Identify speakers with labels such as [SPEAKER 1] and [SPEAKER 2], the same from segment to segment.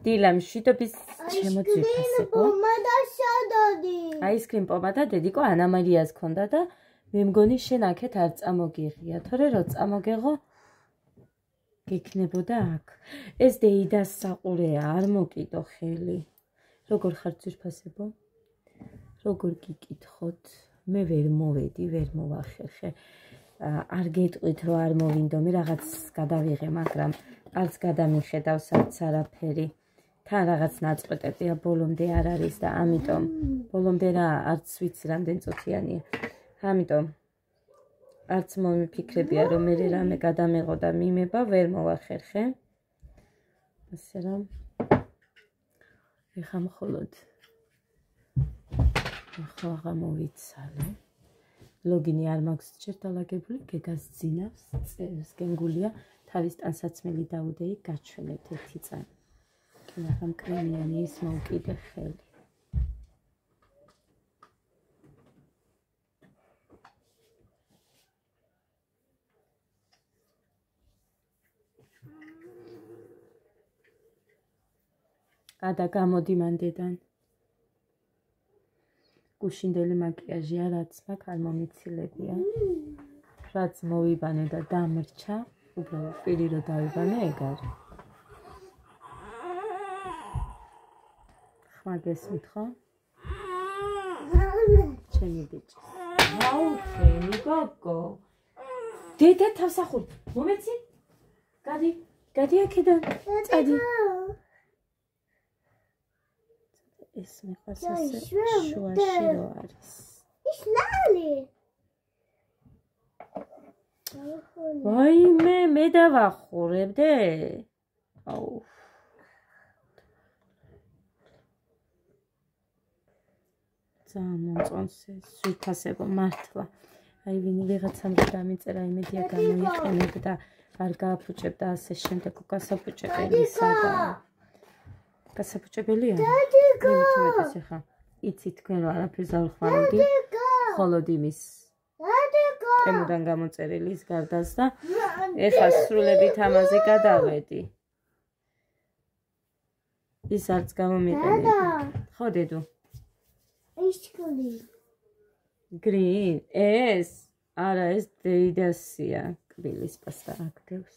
[SPEAKER 1] დილა მშვიდობის ჩემო ძვირფასებო. აისკრიმ პომადა დედიკო ანა მარიას ქონდა და მე მგონი შენ აქეთ არ წამოგიღია, თორე რო წამოგეღო გიქნებოდა აქ. ეს დეიდას საყურეა, არ მოკიდო ხელი. როგორ ხარ ძვირფასებო? როგორ გიკითხოთ? მე ვერ მოვედი, ვერ მოვახერხე. არ გეტყვით რომ არ მოვინდო, მე რაღაც გადავიღე, მაგრამ არც გადამიხედავს არც არაფერი. თან რაღაც ნაწყვეტებია ბოლომდე არ არის და ამიტომ ბოლომდე რა არც ვიცი რამდენ წუთიანია. ამიტომ არც მომიფიქრებია რომ მე რამე გადამეღო და მიმება ვერ მოვახერხე. ასე რომ ეხა მხოლოდ ახლა მოვიცალე. ლოგინი არ მაქვს ჯერ დალაგებული, გეგას ძინავს, წერს გენგულია, თავის ტანსაცმელი დაუდეი, გაჩვენებთ ერთი წამი. მაგრამ კრემიანი ის მოვკიდე ხელი. ადა გამოდი მანდედან. გუშინდელი მაკიაჟია, რაც მაქვს არ მომიცილებია. რაც მოვიბანე და დამრჩა, უბრალოდ პირი რო დავიბანე ეგ არის. ხმა გესმით ხო? ჩემი ბიჭი. აუ, ხელი გოგო. დედა თავსახური. მომეცი? გადი აქედან. წადი. ეს მეყავს ასე შუაში რო არის. ის ნალი. ვაიმე, მე დავახურებდე. აუ. წამოწონს ეს ზვირფასებო მართლა. აი ვინი ვიღაცამ დამიწერა იმედია გამოიყენებ და არ გააფუჭებ და ასე შემდეგ გასაფუჭებელისა და გასაფუჭებელია. იმითომეტეს ახლა იცით თქვენ რომ არაფერს არ ხმარობდი მხოლოდ იმის ტემოდან გამოწერილის გარდას და ეხლა სრულებით ამაზე გადავედი. ის არც გამომიყენებდი. ხო დედო? Green, ეს არა ეს დეიდასია, კბილის პასტა აგდევს.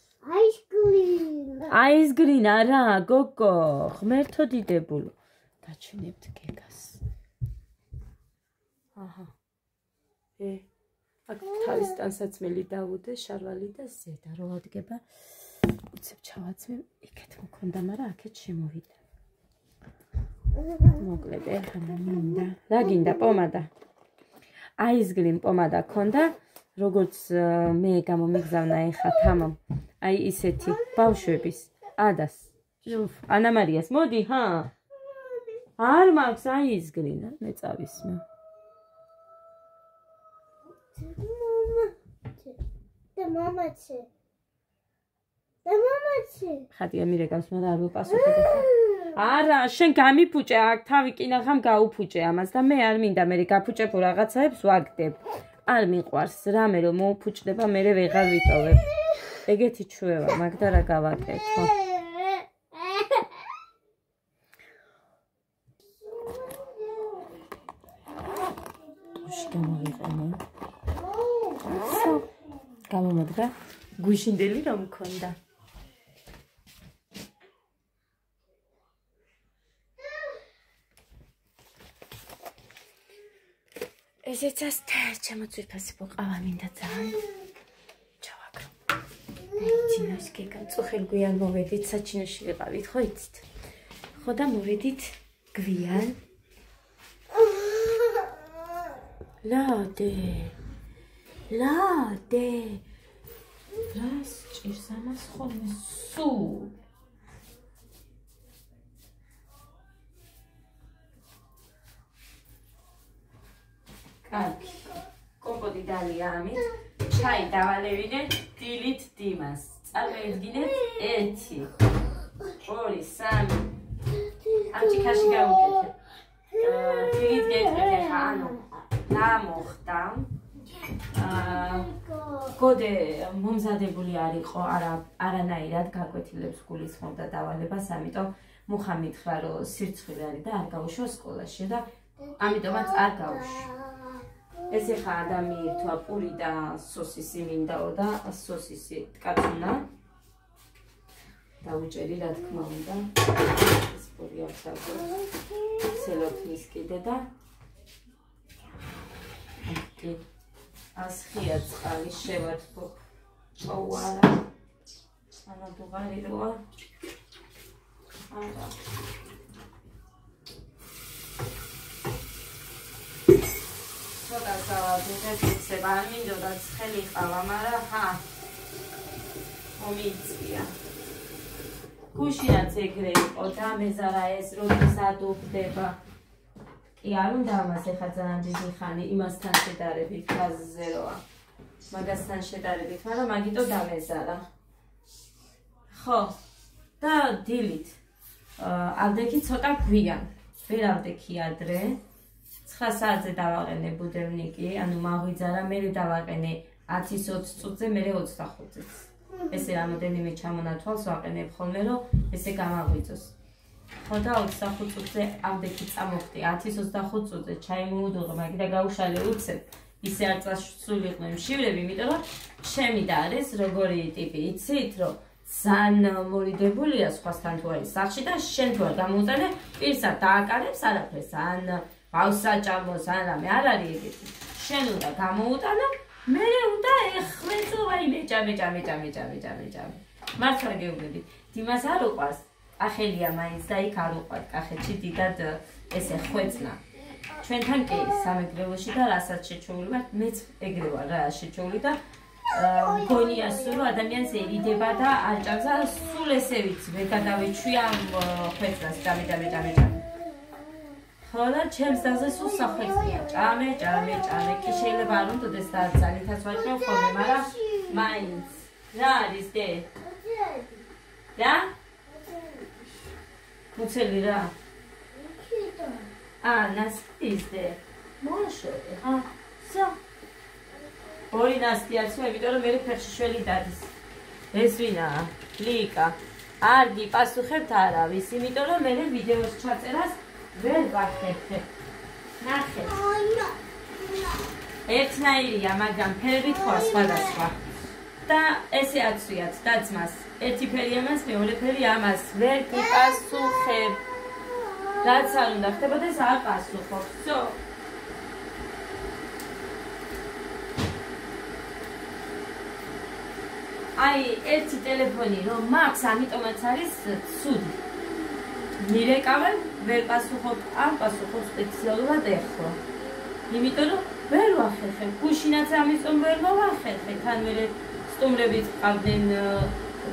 [SPEAKER 1] Ice green არა, გოგო, ღმერთო დიდებულო. დაჩვენებთ გეგას. აჰა. აქ თავის ტანსაცმელი დავუდე, შარვალი და ზედა რო ადგება. უცებ ჩავაცმე, იქეთ მქონდა, მაგრამ აქეთ შემოვიდა. მოკლედ ეხლა მინდა. რა გინდა პომადა? Ice green პომადა ქონდა, როგორც მე გამომიგზავნა ეხლა თამამ. აი ისეთი ბავშვების ადას. ანა მარიას, მოდი, ჰა? არ მაქვს Ice green, მე წავისმე. და მამაცი. ხატია მირეკავს, მაგრამ არ ვიპასუხებ. არა, შენ გამიფუჭე, აქ თავი კინაღამ გაუფუჭე ამას და მე არ მინდა მე გაფუჭებო რაღაცაებს ვაგდებ. არ მიყვარს რამე რომ მოუფუჭდება, მე ვეღარ ვიტოვებ. ეგეთი ჩვევა, მაგდა რა გავაკეთო. უშ გამოვიყენე. გამომადგა გუშინდელი რომ მქონდა. ესეც ასте, ჩემო ძვირფასებო ყავა მინდა ძალიან. ჩავაგრო. ძინოს გეგა წუხელ გვიან მოვედით, საჩინოში ვიყავით, ხო იცით? ხო და მოვედით გვიან. ლადე. რას ჭირს ამას ხოლმე სულ? კარგი. კომპოტი დალია ამით. ჩაი დავალევინე დილით დიმას. წარმოედგინეთ 1 2 3 ამჭიქაში გავუკეთებ. დილით გეტყვით ახლა, ანუ რა მოხდა? გოდე მომზადებული არ იყო, არანაირად გაკვეთილებს გულისხმობდა დავალებას, ამიტომ მუხა მითხრა, რომ სირცხვილი არის და არ გაუშვა სკოლაში და ამიტომაც არ გაუშვა. ეს ეხა ადამი ირთვა პური და სოსისი მინდაო და სოსისი ткаცუნა. დაუჭერი რა თქმა უნდა. ეს პური აქვს აგო. სელოფნის კიდე და კი ასხია წყალი შევარდო. ჭოუარა. ანა დუღარი როა. არა. ცოტა გავაგეთ ისება არ მინდოდა ცხელი ყავა, მაგრამ ხა მომიწია. გუშინაც ეგრე იყო და მეზარა ეს როდის ადუხდება. კი არ უნდა ამას ეხა ძალიან დიდი ხანი იმასთან შედარებით გაზზე როა. მაგასთან შედარებით, მაგრამ მაგიტო დამეზარა. ხო და დილით ავდექი ცოტა გვიან. ვერ ავდექი ადრე. 9 საათზე დავაყენე ბუდევნიკი, ანუ მაღვიძარა, მე დავაყენე 10-20 წუთზე, მე 25-ზე. ესე რამოდენიმე ჩამონათვალს ვაყენებ ხოლმე, რომ ესე გამაღვიძოს. ხო და 25 წუთზე ავდექი წამოხდი, 10-25 წუთზე ჩაი მოუდუღე, მაგიდა გაუშალე უცებ. ისე არ წასულიყო მშივრები, იმიტომ რომ ჩემი და არის როგორი ტიპი, იცით, რომ ძალიან მორიდებულია სხვასთან თუ არის სახლში და შენ თუ არ გამოუტანე, პირსად დააკარებს არაფერს, ან ბავსაჭამოს, ან რამე არ არის ეგეთი. შენ უნდა გამოუტანო, მე უნდა ეხმეწო, აი მეჭა. მართლა გეუბნები, იმას არ უყვარს, კახელია მაინც და იქ არ უყვართ კახეთში დიდად ესე ხვეწნა. ჩვენთან კი სამეგრელოში და რასაც შეჩეული ვარ, მეც ეგრე ვარ რა შეჩეული და გონია სულ ადამიანს ერიდება და არ ჭამს და სულ ესე ვიცი, ვერ გადავეჩვია ხვეწნას, ჭამე. ხო და ჩემს დაზე სულ სახვეწნია, ჭამე, კი შეიძლება არ უნდოდეს და ძალითაც ვაჭრევ ხოლმე, მაგრამ მაინც რა არის დე? რა? მუცელი რა? ნასტის დე? მოაშორე, ხა? სა? ორი ნასტი არის, იმიტომ რომ მე ფერში შველი დადის. ეს ვინაა? ლიკა. არ გიპასუხებთ არავის, იმიტომ რომ მე ვიდეოს ჩაწერას ვერ ვახერხებ. ნახეთ. ერთნაირია, მაგრამ ფერები თქვა სხვადასხვა. და ესე აცვიათ და ძმას. ერთი ფერი ამას, მეორე ფერი ამას. ვერ გიპასუხებ. რაც არ უნდა ხდებოდეს, არ პასუხობ. всё. აი, ერთი ტელეფონი რომ მაქვს, ამიტომაც არის ცუდი. მირეკავენ, ვერ პასუხობ, არ პასუხობ სპეციალურად ეხლა. იმიტომ რომ ვერ ვახერხებ, გუშინაც ამიტომ ვერ ვახერხე, თან მე სტუმრებით ყავდნენ,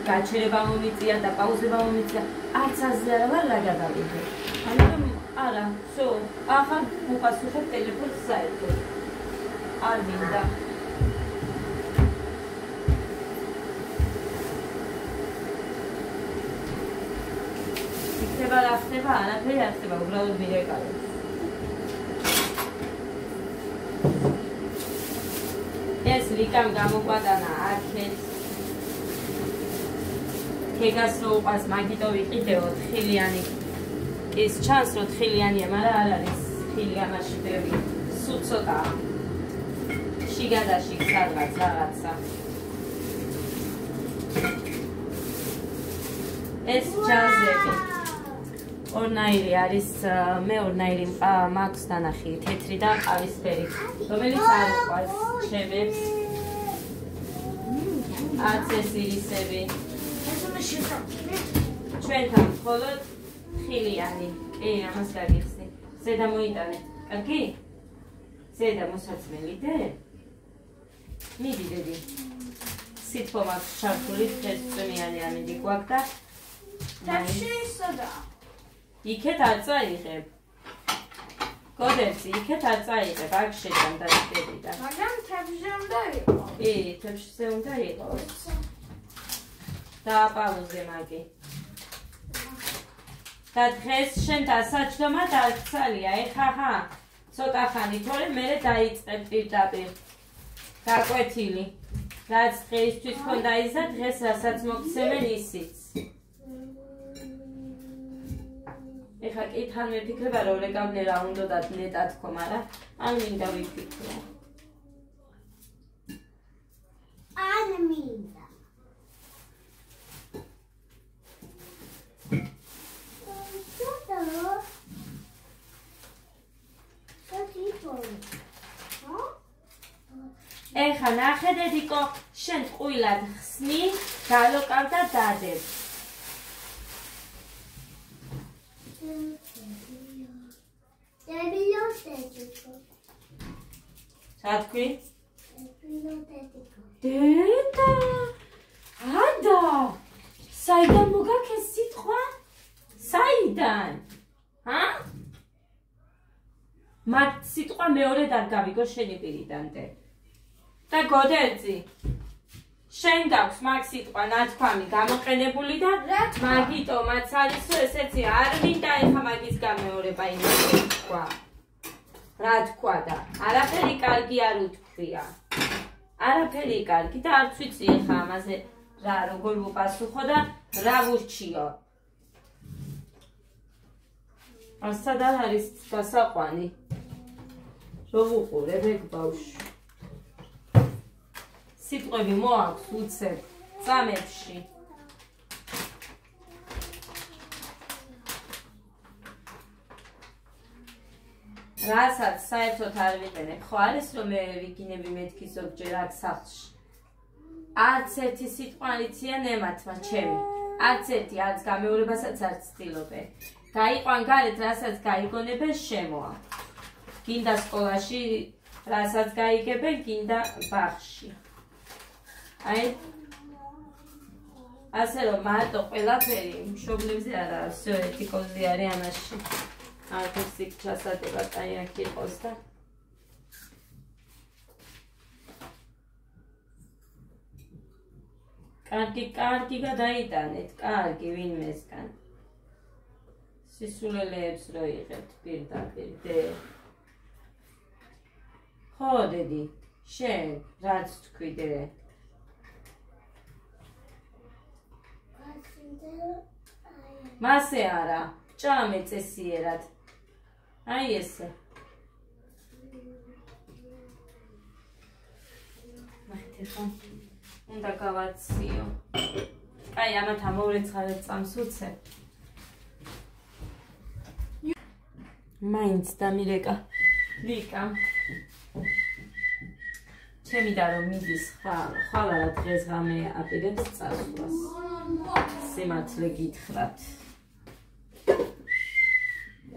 [SPEAKER 1] გაჩერება მომიწია და პაუზება მომიწია, არც აზე არა ვარ რა გადავიდე. ამიტომ არა, всё, ახლა მოპასუხებ ტელეფონს საერთოდ. არ მინდა. ხდება რა ხდება, არაფერი არ ხდება, უბრალოდ მირეკავენ. ეს ლიკამ გამოგვატანა აქეთ. ქეგას რო უყავს მაგიტო ვიყიდეო თხილიანი. ის ჩანს რომ თხილიანია, მაგრამ არ არის ხილი ამაში ბევრი. სულ ცოტაა. შიგადაში სადღაც რაღაცა. ეს ჯაზები. ორნაირი არის, მე ორნაირი მაქვს დანახი, თეთრი და ყავისფერი, რომელიც არ უყვარს ჩემებს. არც ეს ირისები. ჩვენთან მხოლოდ ხილიანი. კი, ამას გაგიხსნი. ზედა მოიტანე. კარგი? ზედა მოსაცმელი დე? მიდი დედი. სიტყვა მაქვს ჩართული, წვიმიანი ამინდი გვაქვს და
[SPEAKER 2] თებში ისოდა.
[SPEAKER 1] იქეთ არ წაიღებ. გოდეცი, იქეთ არ წაიღებ, აქ შეჭამ და შედები და.
[SPEAKER 2] მაგრამ თებში უნდა იყოს.
[SPEAKER 1] კი, თებში უნდა იყოს. დააპაუზე მაგი. და დღეს შენ დასაჯდომა დაგცალია, ეხა ცოტა ხანი თორე მე დაიწყებ პირდაპირ. გაკვეთილი. რაც დღეისთვის ქონდა ის და დღეს რასაც მოგცემენ ისიც. ეხლა კითხან მიფიქრება რომ რეკავლე რა უნდა და ნეტად თქო, მაგრამ არ მინდა ვიფიქრო.
[SPEAKER 2] არ მინდა.
[SPEAKER 1] ეხლა ნახე დედიკო, შენ ტყუილად ხსნი, გალოკავ და დადებ. რა თქვი? დედა, ადა, საიდან მოგაქეს სიტყვა? საიდან? მათ სიტყვა მეორედ არ გავიგო შენი პირიდანტე. და გოდერძი, შენ გაქვს მაგ სიტყვა ნათქვამი გამოყენებული და მაგიტომაც არის რომ ესეცი არ მინდა ეხა მაგის გამეორება იმის თქვა. რა თქვა და არაფერი კარგი არ უთქვია. არაფერი კარგი და არც ვიცი ეხა ამაზე რა როგორ ვუპასუხო და რა ვურჩიო. ასად არ არის გასაყვანი. რო ვუყურებ ეგ ბავშვი. სიტყვები მოაქვს უცებ წამებში. რასაც საერთოდ არ ვიყენებ, ხო არის რომ მე ვიგინები მეთქი ზოგჯერ აქ სახლში. არც ერთი სიტყვა არ იციან ემათმა ჩემი. არც ერთი არც გამეორებასაც არ ცდილობენ. გაიყვან გარეთ რასაც გაიგონებენ შემოა. გინდა სკოლაში რასაც გაიგებენ, გინდა ბაღში. აი ასე რომ მარტო ყველაფერი მშობლებზე არა всё ეთიკოზე არის ამაში. არც იქ ჩასადება აი აქ იყოს და კარგი გადაიტანეთ, კარგი ვინმესგან. სისულელეებს რო იღებთ პირდაპირ. ხო დედი, შენ რაც თქვიდე? მასე არა, ჭამე წესიერად. აი ესე. მაინც ხო უნდა გავაციო. აი ამათ ამოვრეცხავებ წამს უცებ. მაინც დამირეკა ლიკა. ჩემი და რომ მიდის ხვალ რა დღეს ღამე აპირებს წასვლას. სიმართლე გითხრათ.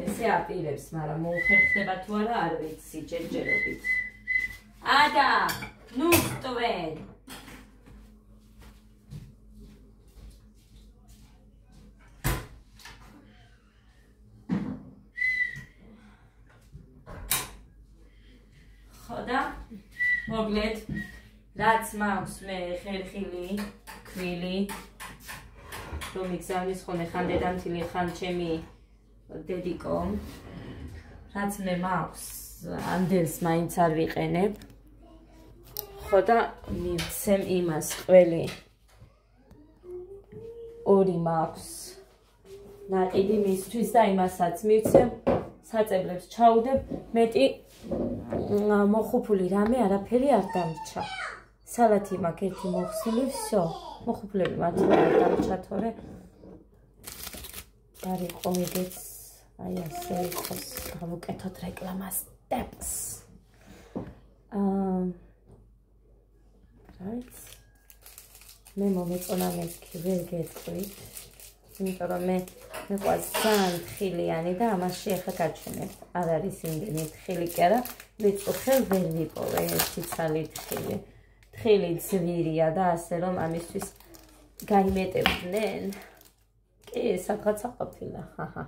[SPEAKER 1] ესე აპირებს, მაგრამ მოუხერხდება თუ არა არ ვიცი ჯერჯერობით. ადა, ნუ სტვენ. ხოდა მოგლეთ რაც მაქვს მე ხერხილი, ქვილი რომ იგზავნის ხოლმე ხან დედამთილი ხან ჩემი დედიკო რაც მე მაქვს ამდენს მაინც არ ვიყენებ ხოდა მივცემ იმას ყველი ორი მაქვს ნაყიდი მისთვის და იმასაც მივცემ საწებლებს ჩაუდებ მეტი მოხუპული რამე არაფერი არ დამრჩა სალათი მაქვს ერთი მოხსნილი всё მოხუპლები მათი არ დამრჩა თორე გარიყო ეგეც აი ასე იყოს გავუკეთოთ რეკლამა steps right მე მომეწონა მეთქი ვერ გეტყვით იმიტომ რომ მე მეყვარს ძალიან თხილიანი და ამაში ახლა გაჩვენებ არ არის იმდენი თხილი კი არა ვიწო ხელ ვერ ვიპოვე ერთი ცალი თხილი თხილი ძვირია და ასე რომ ამისთვის გაიმეტებდნენ კი სადღაცა ყოფილა ხაჰა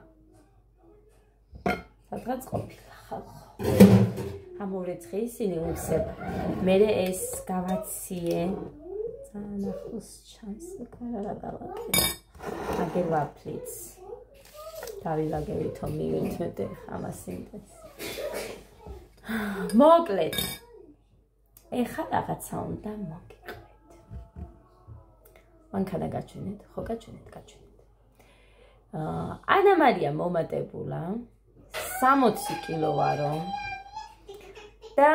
[SPEAKER 1] სადღაც ყოფილა ხალხო ამორეცხე ისინი უცებ მე ეს გავაციე ძალიან ახლოს ჩანს იქა რა გავაკეთე აგერ ვაფლიც დავილაგებითო მივეთმედე ამას ინდეს მოკლედ ეხა რაღაცა უნდა მოგიყვეთ მანქანა გაჩვენეთ, ხო გაჩვენეთ. ანა მარია მომატებულა 60 კილო ვარო და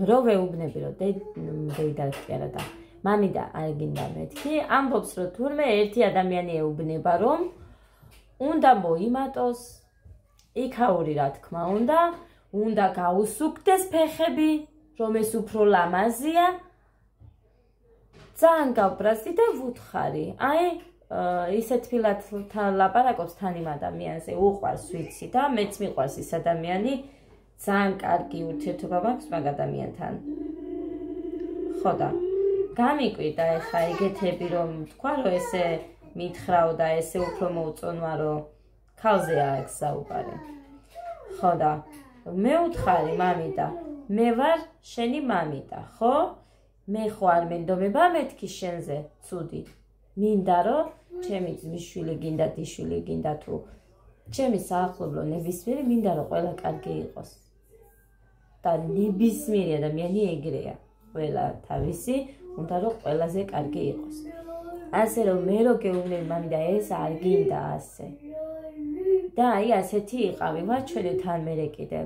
[SPEAKER 1] რო ვეუბნები რომ დეიდარქი არა და მამიდა არ გინდა მეთქი ამბობს რომ თურმე ერთი ადამიანი ეუბნება რომ უნდა მოიმატოს იქაური რა თქმა უნდა გაუსუქდეს ფეხები რომ ეს უფრო ლამაზია ძალიან გავბრაზდი და ვუთხარი აი ისე თბილად ლაპარაკობს თან იმ ადამიანზე უყვარს ვიცი და მეც მიყვარს ის ადამიანი ძალიან კარგი ურთიერთობა მაქვს მაგ ადამიანთან ხო და გამიკვირდა ეხა ეგეთები რომ თქვა რომ ესე მითხრაო და ესე უფრო მოუწონვა რომ ქალზეა ეგ საუბარი ხო და მე უთხარი მამიდა მე ვარ შენი მამიდა ხო მე ხო არ მენდობება მეთქი შენზე ცუდი მინდა რომ ჩემი ძმისშვილი გინდა დიშვილი გინდა თუ ჩემი საახლობლო ნებისმიერი მინდა რომ ყველა კარგი იყოს და ნებისმიერი ადამიანი ეგრეა ყველა თავისი უნდა რომ ყველაზე კარგი იყოს ასე რომ მე რო გეუბნები მამიდა ეს არ გინდა ასე და აი ასეთი იყავი ვარ ჩვენი თან მერე კიდე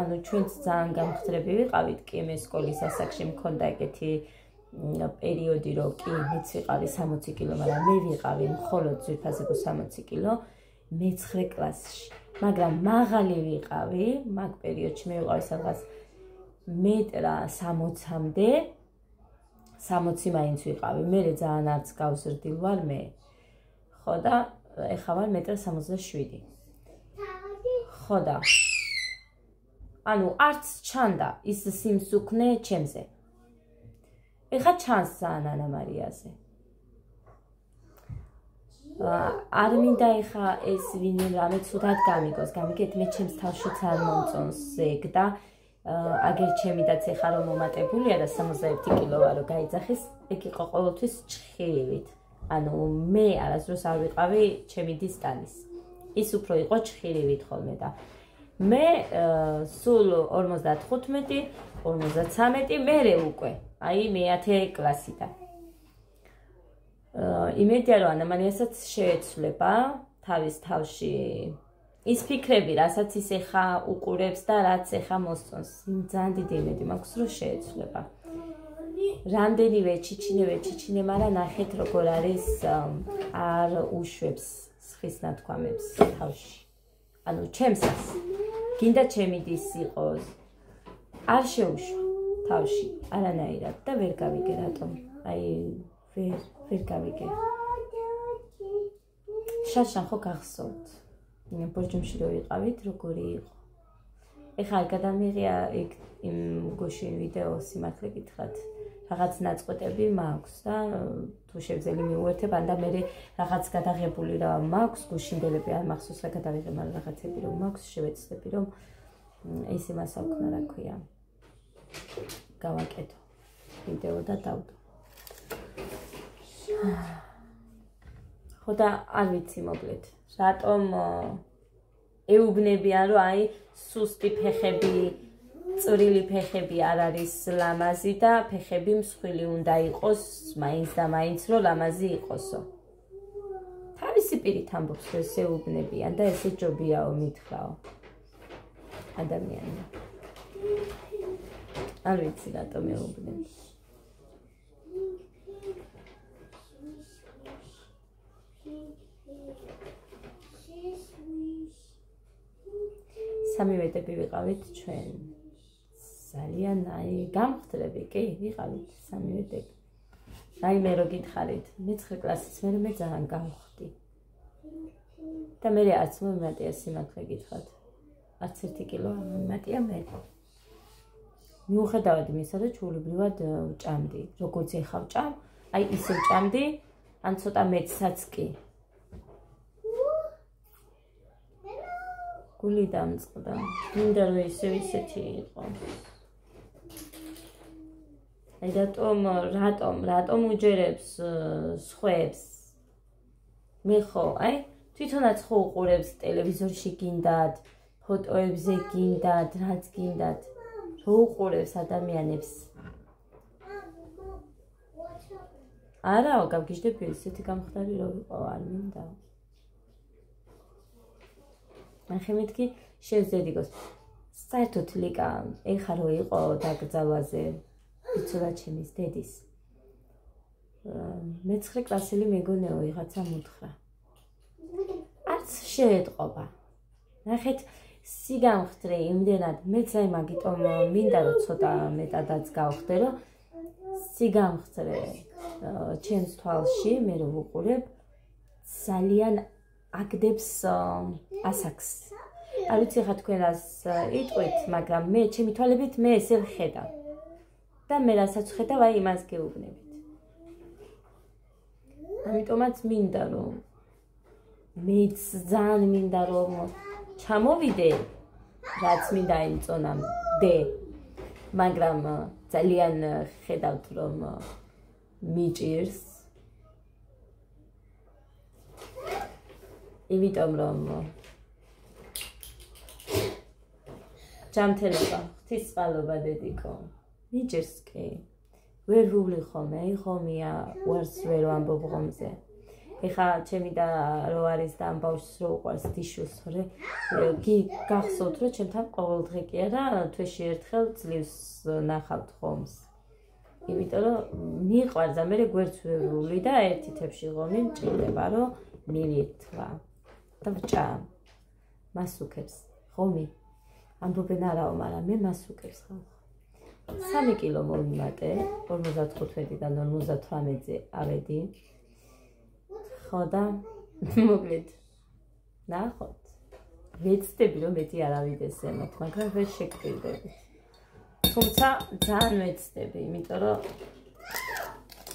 [SPEAKER 1] ანუ ჩვენც ძალიან გამხდრები ვიყავით კი მე სკოლის ასაკში მქონდა ეგეთი პერიოდი რომ კი მეც ვიყავი 60 კილო მაგრამ მე ვიყავი მხოლოდ ძვირფასებო 60 კილო მე-9 კლასში მაგრამ მაღალი ვიყავი მაგ პერიოდში მე ვიყავი სადღაც მეტრა 60-მდე 60 მაინც ვიყავი მე ძალიან არც გავზრდილ ვარ მე ხო და ეხა ვარ მეტრა 67 ხო და ანუ არც ჩანდა ის სიმსუქნე ჩემზე ეხა ჩანს ძალიან ანა მარიაზე არ მინდა ეხა ეს ვინმე რამე ცუდად გამიგოს გამიგეთ მე ჩემს თავშიც არ მომწონს ეგ და აგერ ჩემიდაც ეხა რომ მომატებულია და 61 კილო ვარო გაიძახის ეგ იყო ყოველთვის ჩხირივით ანუ მე არასდროს არ ვიყავი ჩემი დისტანის ის უფრო იყო ჩხირივით ხოლმე და მე სულ 55 53 მერე უკვე აი მე-10 კლასიდან იმედია რომ ანა მარიასაც შეეცვლება თავის თავში ის ფიქრები რასაც ის ეხა უყურებს და რაც ეხა მოსწონს ძალიან დიდი იმედი მაქვს რომ შეეცვლება რამდენივე ჩიჩინე მაგრამ ნახეთ როგორ არის არ უშვებს სხის ნათქვამებს თავში ანუ ჩემსაც გინდა ჩემი დის იყოს არ შეუშვა თავში არანაირად და ვერ გავიგე რატომ აი ვერ გავიგე შაშან ხო გახსოვთ ბორჯომში რო ვიყავით როგორი იყო ეხლა არ გადამიღია იმ გუშინ ვიდეო სიმართლე გითხრათ რაღაც ნაწყვეტები მაქვს და თუ შევძელი მიუერთებ ან და მე რაღაც გადაღებული რა მაქვს გუშინდელები არ მახსოვს რა გადავიღე მაგრამ რაღაცები რომ მაქვს შევეცდები რომ ეს იმას აქვნა რა ქვია გავაკეთო ვიდეო და დავდო ხო და არ ვიცი მოკლედ რატომ ეუბნებიან რომ აი სუსტი ფეხები წვრილი ფეხები არ არის ლამაზი და ფეხები მსხვილი უნდა იყოს მაინც და მაინც რომ ლამაზი იყოსო თავისი პირით ამბობს რომ ესე ეუბნებიან და ესე ჯობიაო მითხრაო ადამიანი არ ვიცი რატომ ეუბნებიან სამივედები ვიყავით ჩვენ ძალიან აი გამხდრები კი ვიყავით სამივედები აი მე რო გითხარით მე-9 კლასის მე ძალიან გავხდი და მე არც მომიმატია სიმართლე გითხრათ არც 1 კილო მომიმატია მე მიუხედავად იმისა რომ ჩვეულებრივად ვჭამდი როგორც ეხა ვჭამ აი ისე ვჭამდი ან ცოტა მეცაც კი გული დამწყდა მინდა რომ ისეთი იყო აი რატომ უჯერებს სხვებს მე ხო აი თვითონაც ხო უყურებს ტელევიზორში გინდათ ფოტოებზე გინდათ რაც გინდათ რო უყურებს ადამიანებს არაო, გავგიჟდები ისეთი გამხდარი რო ვიყო, არ მინდა. ნახე მეთქი შევძედიგოს. საერთოდ ლიკა ეხა რო იყო დაკრძალვაზე იცოდა ჩემის დედის. მე-9 კლასელი მეგონეო ვიღაცა მუთხრა. არც შეეტყობა. ნახეთ სიგამხდრე იმდენად მეც აი მაგიტომ მინდა რომ ცოტა მეტადაც გავხდე რომ სიგამხდრე ჩემს თვალში მე რო ვუყურებ ძალიან აგდებს ასაკს. არ ვიცი ხა თქვენ რას იტყვით, მაგრამ მე ჩემი თვალებით მე ესე ვხედავ. და მე რასაც ვხედავ, აი იმას გეუბნებით. ამიტომაც მინდა რომ მეც ძალიან მინდა რომ ჩამოვიდე, რაც მინდა იმწონამდე. მაგრამ ძალიან ხედავთ რომ მიჭირს. იმიტომ რომ ჯამთელობა, ღვთისმალობა დედიკო. მიჭირს კი. ვერ ვუვლი ხოლმე, აი ხომია უარს ვერ ვამბობ ღომზე. ეხა ჩემი და რო არის და ამ ბავშვს რო უყვარს დიშულს, ხორე გახსოვთ რომ ჩემთან ყოველდღე კი არა, თვეში ერთხელ ძლივს ნახავთ ხომს. იმიტომ რომ მიყვარს და მე გვერდს ვერ ვუვლი და ერთი თებში ღომი მჭირდება რომ მივირთვა. და ვჭა მას უკებს ხომი ამბობენ არაო, მაგრამ მე მას უკებს ხალხ. 3 კილო მოვიმატე 55-დან 58-ზე ავედი. ხო და მოკლედ ნახოთ. ვეცდები რომ მეტი არ ავიდეს ზემოთ, მაგრამ ვერ შეგპირდები. თუმცა ძალიან ვეცდები, იმიტომ რომ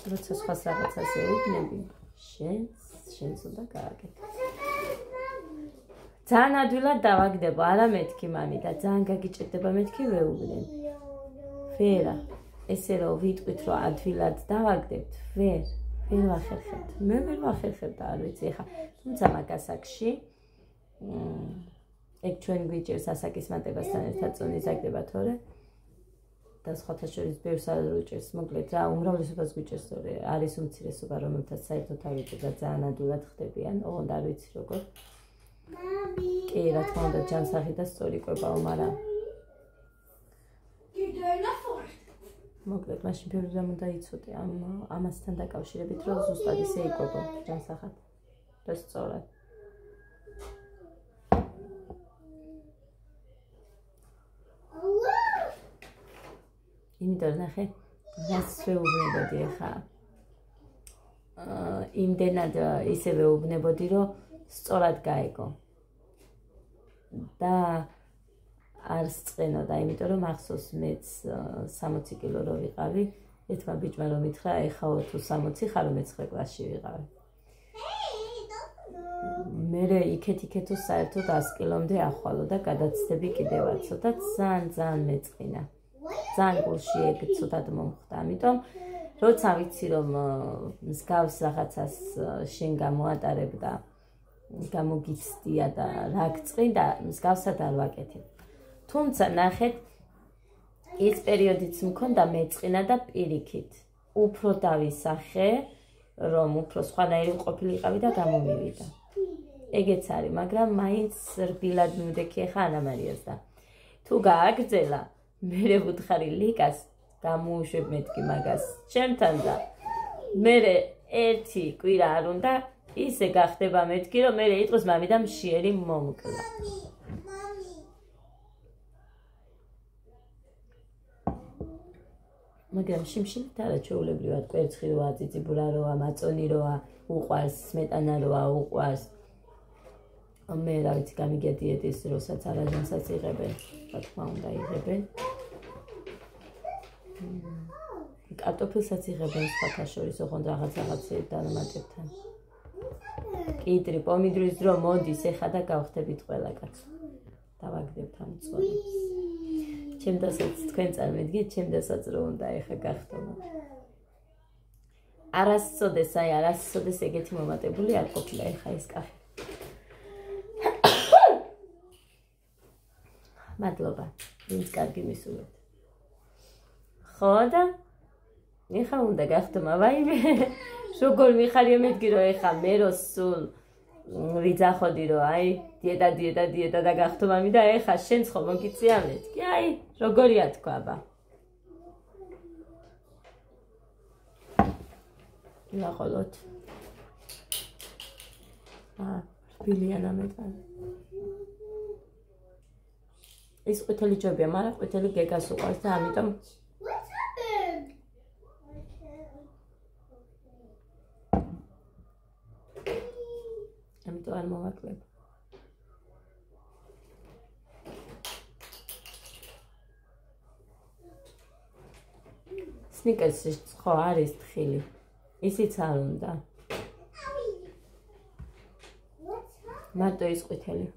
[SPEAKER 1] როცა სხვა რაღაცას ეუბნები, შენს უნდა გააკეთო. ძალიან ადვილად დავაგდებო, არა მეთქი მამი და ძალიან გაგიჭირდება მეთქი ვეუბნები. ვერა, ესე რომ ვიტყვით რომ ადვილად დავაგდებთ, ვერ ვახერხებთ. მე ვერ ვახერხებ და არ ვიცი ხა. თუმცა მაგასაკში ეგ ჩვენ გვიჭირს ასაკის მატებასთან ერთად წონის აგდება თორე და სხვათა შორის ბევრს არ უჭირს. მოკლედ რა, უმრავლესობას გვიჭირს თორე არის უმცირესობა რომელთაც საერთოდ არ უჭირს და ძალიან ადვილად ხდებიან. ოღონდ არ ვიცი როგორ. კი, რა თქმა უნდა ჯანსაღი და სწორი ყვებაო, მაგრამ მოკლედ მაშინ ბევრი რამ უნდა იცოდე ამასთან დაკავშირებით, რომ ზუსტად ისე იყვებო ჯანსაღად და სწორად. იმიტომ ნახე, რას ვეუბნებოდი ახლა. იმდენად ისე ვეუბნებოდი, რომ სწორად გაეგო. და არ სწენოდა, იმიტომ რომ ახსოვს მეც 60 კილო რო ვიყავი, ერთმა ბიჭმა რომ მითხრა, ეხაო თუ 60 ხარო მე-9 კლასში ვიყავი. მერე იქეთ-იქეთო საერთოდ 100 კილომდე ახვალო და გადაცდები კიდევაცო და ძალიან მეწყინა. ძალიან გულში ეგ ცოტად მომხდა, ამიტომ როცა ვიცი რომ მსგავს რაღაცას შენ გამოატარებ და გამოგიცდია და რა გწყინდა, მსგავსად არ ვაკეთებ. თუმცა ნახეთ, ის პერიოდიც მქონდა მეწყინა და პირიქით. უფრო დავისახე, რომ უფრო სხვანაირი ყოფილიყავი და გამომივიდა. ეგეც არის, მაგრამ მაინც რბილად მივდექი ახლა ანამარიას და თუ გააგრძელა, მერე ვუთხარი ლიკას, გამოუშვებ მეთქი მაგას ჩემთან და მერე ერთი კვირა არ უნდა ისე გახდება მეთქი, რომ მერე იტყვის მამი და მშიერი მომკლა. მაგრამ შიმშილით არა ჩვეულებრივად კვერცხი როა, წიწიბურა როა, მაწონი როა, უყვარს, სმეტანა როა, უყვარს. მე რა ვიცი გამიგია დიეტის როსაც არაჟანსაც იღებენ, რა თქმა უნდა იღებენ. კარტოფილსაც იღებენ სხვათა შორის, ოღონდ რაღაც დანამატებთან. კიტრი, პომიდრის დრო მოდის ეხა და გავხდებით ყველა კაცო. დავაგდებთ ამ წონებს. ჩემთასაც თქვენ წარმოგიდგენთ, ჩემთასაც რო უნდა ეხა გახდომო. არასოდეს ეგეთი მომატებული არ ყოფილა ეხა ეს კახი. მადლობა, ვინც კარგი მისურვებთ. ხო და ეხა უნდა გახდომა ვაიმე. როგორ მიხარია მეთქი რომ ეხა მე რო სულ ვიძახოდი რომ აი დიეტა და გახტო მამი და ეხა შენც ხო მოგიწია მეთქი აი როგორია თქვა აბა ნახოთ რბილია მეტად ის ყვითელი ჯობია მაგრამ ყვითელი გეგას უყვარს და ამიტომ ამიტომ არ მოვაკლებ სნიკერსში ხო არის თხილი ისიც არ უნდა მარტო ის ყვითელი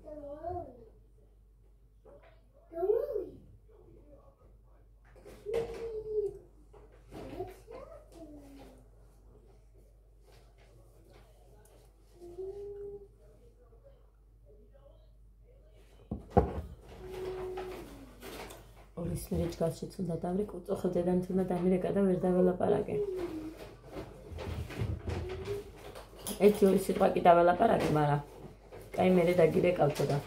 [SPEAKER 1] ის მერეჩკალშიც უნდა დავრიკ უწუხო დედამთილმა დამირეკა და ვერ დაველაპარაკე ერთი ორი სიტყვა კი დაველაპარაკე მაგრამ კაი მერე დაგირეკავთო და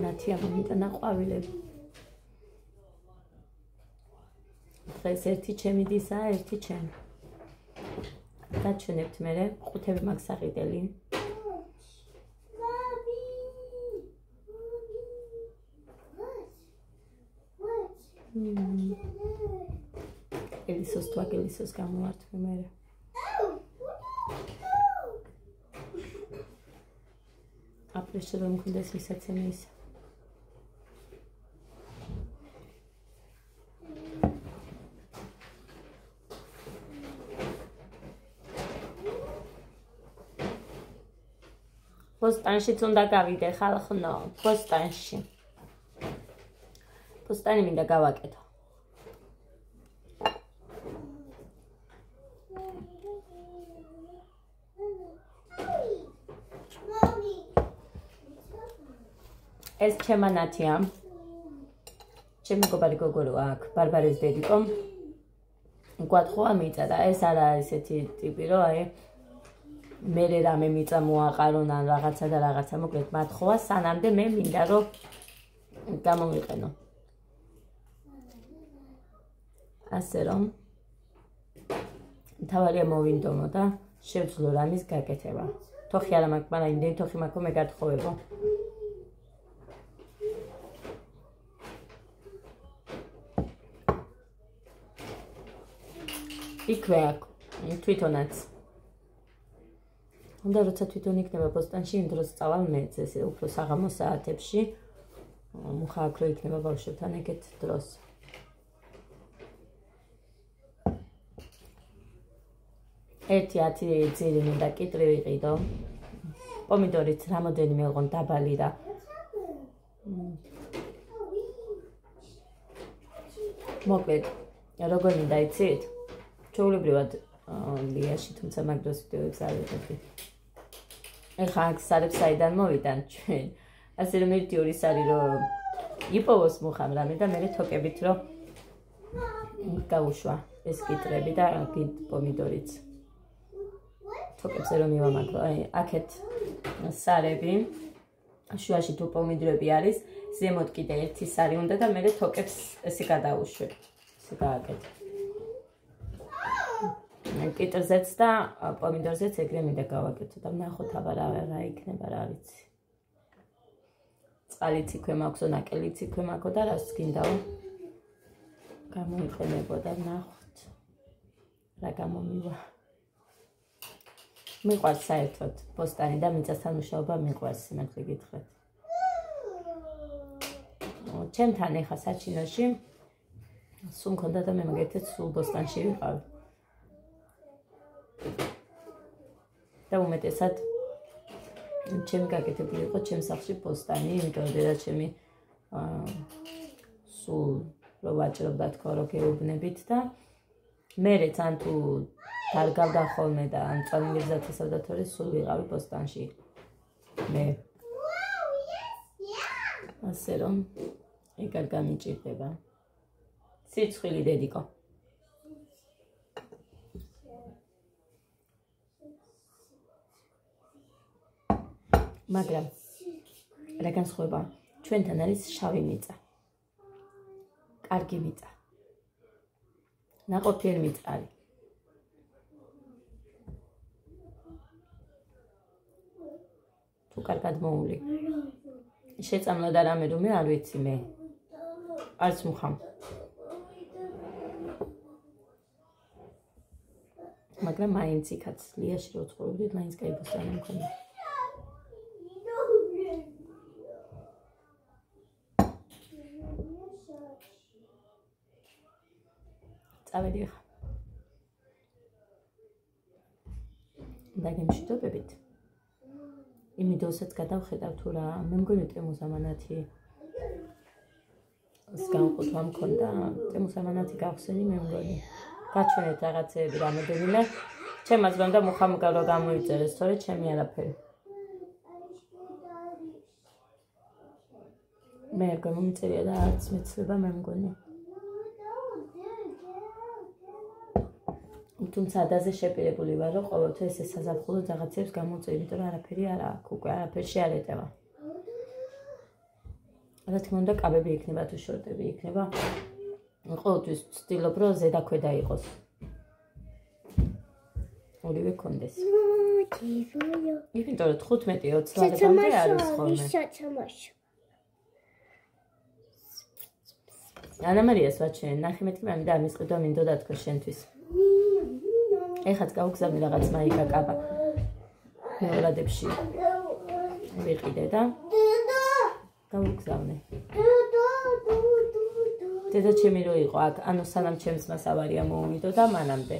[SPEAKER 1] ნათია მომიტანა ყვავილები დღეს ერთი ჩემი დისაა ერთი ჩემი დაჩვენებთ მერე ყუთები მაქვს საყიდელი ელისოს თუ ელისოს გამოვართვე მერე აპრეშე რომ მქონდეს ვისაცემი ისა ბოსტანშიც უნდა გავიდე ხალხნო ბოსტანში ბოსტანი მინდა გავაკეთო ეს ჩემა ნათია ჩემი მეგობარი გოგოა აქ ბარბარეს დედიკო გვათხოა მიწა ეს არა ესეთი ტიპი რომ აი მერე რამე მიწა მოაყარონ ან რაღაცა და რაღაცა მოკლედ მათხოვა სანამდე მე მინდა რომ გამოვიყენო ასე რომ თავარია მოვინდომო და შევძლო რამის გაკეთება თოხი არა მაქვს მაგრამ იმდენი თოხი მაქვს მე გათხოვებო იქვე აქ თვითონაც უნდა როცა თვითონ იქნება ბოსტანში იმ დროს წავალ მეც ესე უფრო საღამო საათებში მუხა აქ რო იქნება ბავშვებთან ეგეთ დროს ერთი 10 ძილი მინდა კიტრი ვიყიდო პომიდორიც რამოდენიმე ოღონ დაბალი და მოკლედ როგორ მინდა იცით ჩვეულებრივად ლიაში თუმცა მაგ დროს ვიდეოებს არ ვიღებდი ეხლა აქ სარებს საიდან მოვიდან ჩვენ ასე რომ ერთი ორი სარი რომ იპოვოს მუხამ რამე და მე თოკებით რომ გავუშვა ეს კიტრები და პომიდორიც თოკებზე რომ მივამაგრო აი აქეთ სარები შუაში თუ პომიდორები არის ზემოთ კიდე ერთი სარი უნდა და მე თოკებს ესე გადაუშვებ ესე გააკეთე კიტრზეც და პომიდორზეც ეგრე მინდა გავაკეთო და ნახოთ აბა რა იქნება რა ვიცი წყალიც იქვე მაქვს ნაკელიც იქვე მაქვს და რას გინდაო გამოიყენებო და ნახოთ რა გამომივა მიყვარს საერთოდ ბოსტანი და მიწასთან მუშაობა მიყვარს სიმართლე გითხრათ ჩემთან ეხა საჩინოში სულ მქონდა და მე მაგეთეთ სულ ბოსტანში ვიყავ და უმეტესად ჩემი გაკეთებული იყო ჩემს სახლში პოსტანი, იმიტომ რომ დედაჩემი სულ რო ვაჭრობდა თქო რო გეუბნებით და მერეც ან თუ დარგავდა ხოლმე და ან წამი მიზათესავ და თორე სულ ვიყავი პოსტანში მე ასე რომ ეგ არ გამიჭირდება სიცხვილი დედიკო მაგრამ რა განსხვავება ჩვენთან არის შავი მიწა კარგი მიწა ნაყოფიერი მიწა არის თუ კარგად მოული შეწამლა და რამე რომ მე არ ვიცი მე არც მუხამ მაგრამ მაინც იქაც ლიაში რო ცხოვრობდით მაინც კაი ბოსტანი მქონდა წავედი ხა და გემშვიდობებით იმიდოსაც გადავხედავ თუ რა მე მგონი ტემუს ამანათი სგანყუთვა მქონდა ტემუს ამანათი გავხსენი მე მგონი გაჩვენეთ რაღაცეები რამოდენიმე ჩემ აზრამდე და მუხამ რო გამოიწერეს თორე ჩემი არაფერი მე გამომწერია და არც მეცლება მე მგონი თუმცა ადაზე შეპირებული ვარ რომ ყოველთვის ეს საზაფხულო რაღაცებს გამოწევ იმიტომ რომ არაფერი არ აქვს უკვე არაფერში არ ეტევა რა თქმა უნდა კაბები იქნება თუ შორტები იქნება ყოველთვის ვცდილობ რომ ზედა ქვედა იყოს ორივე კონდეს იმიტომ რომ 15-20 ლარებამდე არის ხოლმე ანა მარიას ვაჩვენ ნახე მეთქი მე და ამის ყიდვა მინდოდა თქო შენთვის ეხაც გავგზავნე რაღაც მაიკა კაბა მეოლადებში ვიყიდე და გავგზავნე დედაჩემი რო იყო აქ ანუ სანამ ჩემს მას ავარია მოუმიდო და მანამდე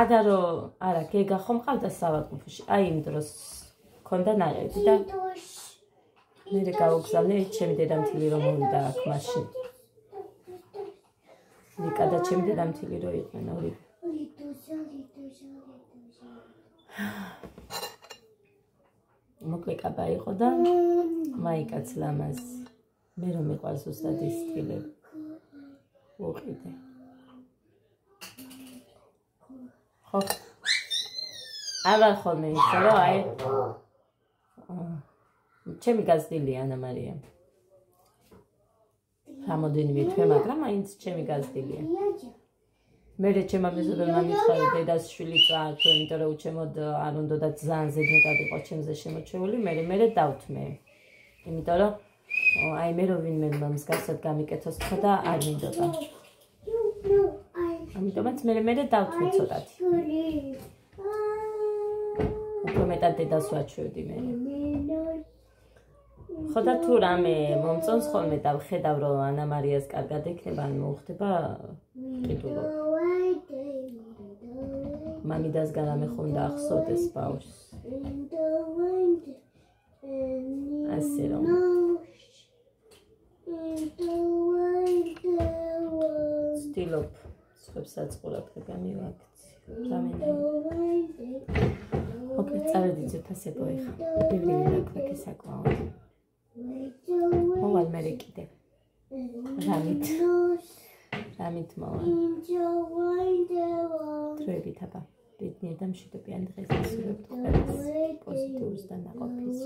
[SPEAKER 1] ადარო არა გეგა ხომ ყავდა სავარყოფოში აი იმ დროს ქონდა ნაყიდი და მე გავგზავნე ჩემი დედამთილი რომ მოვიდა აქ მაშინ ნიკა და ჩემი დედამთილი რო იყვნენ ორი მოკლე კაბა იყო და მაიკაც ლამაზ მე რომ მიყვარს უბრალოდ ის სტილები უყიდე ხო აბა ხოლმე ისე რომ აი ჩემი გაზდილია ანა მარია რამოდენიმე თვე მაგრამ მაინც ჩემი გაზდილია მერე ჩემმა მეზობელმა მითხრა დედას შვილი წაართო იმიტომ რომ უჩემოდ არ უნდა და ძალიან ზედმეტად იყო ჩემზე შემოჩეული მერე დავთმე იმიტომ რომ აი მე რო ვინმე მსგავსად გამიკეთოს ხო და არ მინდოდა ამიტომაც მერე დავთმე ცოტათი უფრო მეტად დედას ვაჩვევდი მე ხო და თუ რამე მომწონს ხოლმე და ვხედავ რომ ანა მარიას კარგად ექნება ან მოუხდება ყიდულობ მამიდასგან რამე ხომ დაახსოვდეს ბავშვს ასე რომ ვცდილობ სხვებსაც ყურადღება მივაქცი რამენაირ მოკლედ წავედი ძვირფასებო ეხა ბევრი დაგვექე საკმაოდ მოვალ მერე კიდე რამით მოვალ დროებით აბა ბედნიერ და მშვიდობიან დღეს ვისურვებთ ყველას პოზიტიურს და ნაყოფის